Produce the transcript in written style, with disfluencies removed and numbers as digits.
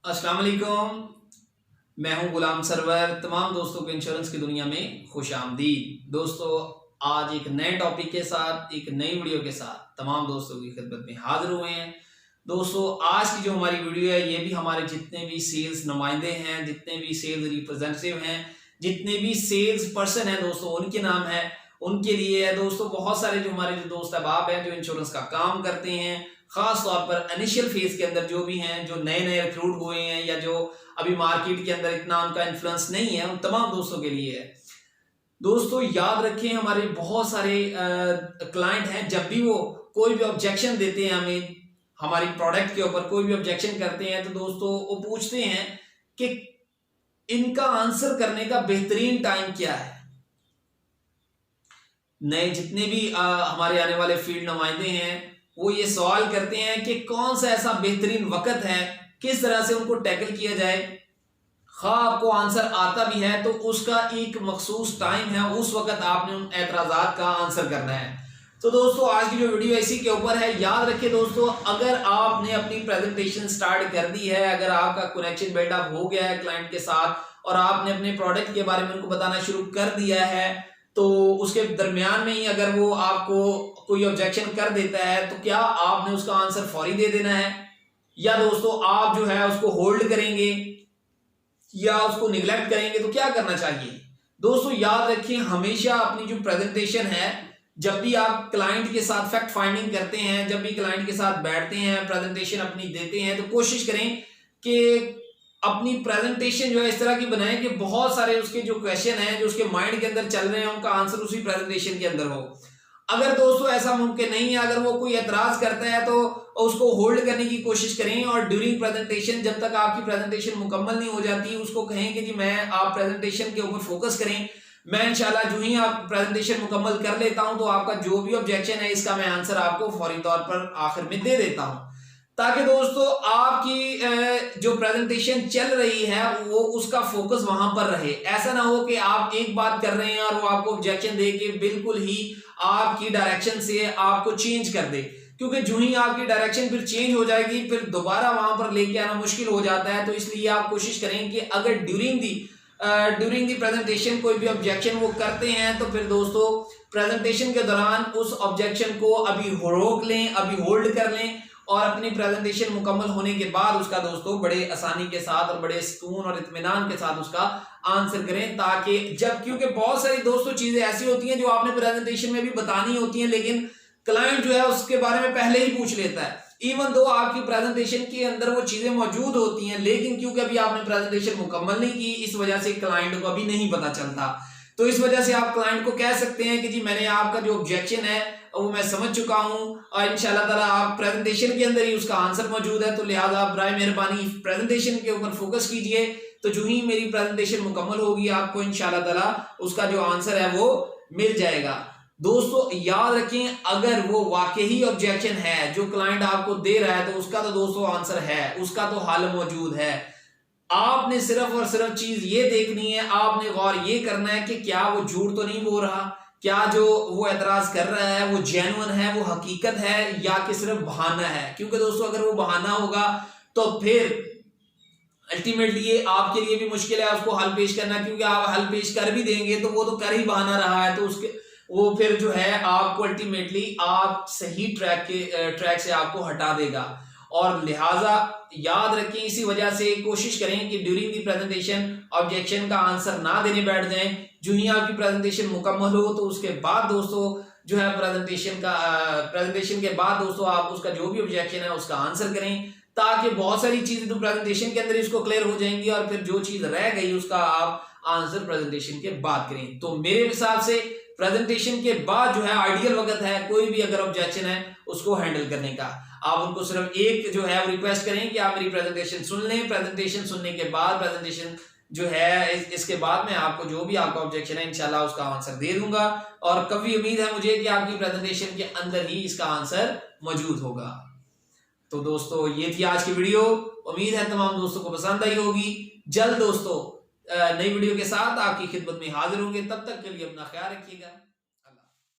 अस्सलाम वालेकुम। मैं हूं गुलाम सरवर। तमाम दोस्तों को इंश्योरेंस की दुनिया में खुश आमदीद। दोस्तों, आज एक नए टॉपिक के साथ, एक नई वीडियो के साथ तमाम दोस्तों की खिदमत में हाजिर हुए हैं। दोस्तों, आज की जो हमारी वीडियो है ये भी हमारे जितने भी सेल्स नुमाइंदे हैं, जितने भी सेल्स रिप्रेजेंटेटिव हैं, जितने भी सेल्स पर्सन हैं दोस्तों, उनके नाम है, उनके लिए है। दोस्तों, बहुत सारे जो हमारे जो दोस्त अहबाब हैं जो इंश्योरेंस का काम करते हैं, खास तौर पर इनिशियल फेज के अंदर जो भी हैं, जो नए नए रिक्रूट हुए हैं या जो अभी मार्केट के अंदर इतना उनका इन्फ्लुएंस नहीं है, उन तमाम दोस्तों के लिए है। दोस्तों, याद रखें, हमारे बहुत सारे क्लाइंट हैं, जब भी वो कोई भी ऑब्जेक्शन देते हैं हमें, हमारी प्रोडक्ट के ऊपर कोई भी ऑब्जेक्शन करते हैं, तो दोस्तों वो पूछते हैं कि इनका आंसर करने का बेहतरीन टाइम क्या है। नए जितने भी हमारे आने वाले फील्ड नुमाइंदे हैं वो ये सवाल करते हैं कि कौन सा ऐसा बेहतरीन वक्त है, किस तरह से उनको टैकल किया जाए। खा आपको आंसर आता भी है तो उसका एक मखसूस टाइम है, उस वक्त आपने उन एतराजात का आंसर करना है। तो दोस्तों, आज की जो वीडियो है इसी के ऊपर है। याद रखिए दोस्तों, अगर आपने अपनी प्रेजेंटेशन स्टार्ट कर दी है, अगर आपका कनेक्शन बिल्डअप हो गया है क्लाइंट के साथ और आपने अपने प्रोडक्ट के बारे में उनको बताना शुरू कर दिया है, तो उसके दरमियान में ही अगर वो आपको कोई ऑब्जेक्शन कर देता है तो क्या आपने उसका आंसर फौरी दे देना है, या दोस्तों आप जो है उसको होल्ड करेंगे या उसको निगलेक्ट करेंगे? तो क्या करना चाहिए दोस्तों? याद रखें, हमेशा अपनी जो प्रेजेंटेशन है, जब भी आप क्लाइंट के साथ फैक्ट फाइंडिंग करते हैं, जब भी क्लाइंट के साथ बैठते हैं, प्रेजेंटेशन अपनी देते हैं, तो कोशिश करें कि अपनी प्रेजेंटेशन जो है इस तरह की बनाएं कि बहुत सारे उसके जो क्वेश्चन हैं जो उसके माइंड के अंदर चल रहे हैं, उनका आंसर उसी प्रेजेंटेशन के अंदर हो। अगर दोस्तों ऐसा मुमकिन नहीं है, अगर वो कोई एतराज करता है तो उसको होल्ड करने की कोशिश करें, और ड्यूरिंग प्रेजेंटेशन जब तक आपकी प्रेजेंटेशन मुकम्मल नहीं हो जाती उसको कहें कि जी आप प्रेजेंटेशन के ऊपर फोकस करें, मैं इंशाल्लाह जो ही आप प्रेजेंटेशन मुकम्मल कर लेता हूं तो आपका जो भी ऑब्जेक्शन है इसका मैं आंसर आपको फौरी तौर पर आखिर में दे देता हूं, ताकि दोस्तों आपकी जो प्रेजेंटेशन चल रही है वो उसका फोकस वहां पर रहे। ऐसा ना हो कि आप एक बात कर रहे हैं और वो आपको ऑब्जेक्शन दे के बिल्कुल ही आपकी डायरेक्शन से आपको चेंज कर दे, क्योंकि जो ही आपकी डायरेक्शन फिर चेंज हो जाएगी फिर दोबारा वहां पर लेके आना मुश्किल हो जाता है। तो इसलिए आप कोशिश करें कि अगर ड्यूरिंग दी प्रेजेंटेशन कोई भी ऑब्जेक्शन वो करते हैं तो फिर दोस्तों प्रेजेंटेशन के दौरान उस ऑब्जेक्शन को अभी रोक लें, अभी होल्ड कर लें, और अपनी प्रेजेंटेशन मुकम्मल होने के बाद उसका दोस्तों बड़े आसानी के साथ और बड़े सुकून और इत्मीनान के साथ उसका आंसर करें, ताकि जब, क्योंकि बहुत सारी दोस्तों चीजें ऐसी होती हैं जो आपने प्रेजेंटेशन में भी बतानी होती हैं, लेकिन क्लाइंट जो है उसके बारे में पहले ही पूछ लेता है, इवन दो आपकी प्रेजेंटेशन के अंदर वो चीजें मौजूद होती हैं, लेकिन क्योंकि अभी आपने प्रेजेंटेशन मुकम्मल नहीं की, इस वजह से क्लाइंट को अभी नहीं पता चलता। तो इस वजह से आप क्लाइंट को कह सकते हैं कि जी मैंने आपका जो ऑब्जेक्शन है वो मैं समझ चुका हूं, और इंशाल्लाह ताला आप प्रेजेंटेशन के अंदर ही उसका आंसर मौजूद है, तो लिहाजा आप बराए मेहरबानी प्रेजेंटेशन के ऊपर फोकस कीजिए। तो जो ही मेरी प्रेजेंटेशन मुकम्मल होगी आपको इंशाल्लाह ताला उसका जो आंसर है वो मिल जाएगा। दोस्तों, याद रखें, अगर वो वाकई ऑब्जेक्शन है जो क्लाइंट आपको दे रहा है तो उसका तो दोस्तों आंसर है, उसका तो हल मौजूद है। आपने सिर्फ और सिर्फ चीज ये देखनी है, आपने गौर ये करना है कि क्या वो झूठ तो नहीं बोल रहा, क्या जो वो एतराज कर रहा है वो जेन्युइन है, वो हकीकत है, या कि सिर्फ बहाना है। क्योंकि दोस्तों अगर वो बहाना होगा तो फिर अल्टीमेटली ये आपके लिए भी मुश्किल है उसको हल पेश करना, क्योंकि आप हल पेश कर भी देंगे तो वो तो कर ही बहाना रहा है, तो उसके वो फिर जो है आपको अल्टीमेटली आप सही ट्रैक से आपको हटा देगा। और लिहाजा याद रखें, इसी वजह से कोशिश करें कि ड्यूरिंग दी प्रेजेंटेशन ऑब्जेक्शन का आंसर ना देने बैठ जाएं। जो ही आपकी प्रेजेंटेशन मुकम्मल हो तो उसके बाद दोस्तों जो है प्रेजेंटेशन के बाद दोस्तों आप उसका जो भी ऑब्जेक्शन है उसका आंसर करें, ताकि बहुत सारी चीजें तो प्रेजेंटेशन के अंदर इसको क्लियर हो जाएंगी, और फिर जो चीज रह गई उसका आप आंसर प्रेजेंटेशन के बाद करें। तो मेरे हिसाब से प्रेजेंटेशन के बाद जो है आइडियल वक्त है कोई भी अगर ऑब्जेक्शन है उसको हैंडल करने का। आप उनको सिर्फ एक जो है वो रिक्वेस्ट करें कि आप मेरी प्रेजेंटेशन सुन लें, प्रेजेंटेशन सुनने के बाद प्रेजेंटेशन जो है इसके बाद में आपको जो भी आपका ऑब्जेक्शन है इंशाल्लाह उसका आंसर दे दूंगा, और कभी उम्मीद है मुझे कि आपकी प्रेजेंटेशन के अंदर ही इसका आंसर मौजूद होगा। तो दोस्तों ये थी आज की वीडियो, उम्मीद है तमाम दोस्तों को पसंद आई होगी। जल्द दोस्तों नई वीडियो के साथ आपकी खिदमत में हाजिर होंगे, तब तक के लिए अपना ख्याल रखिएगा।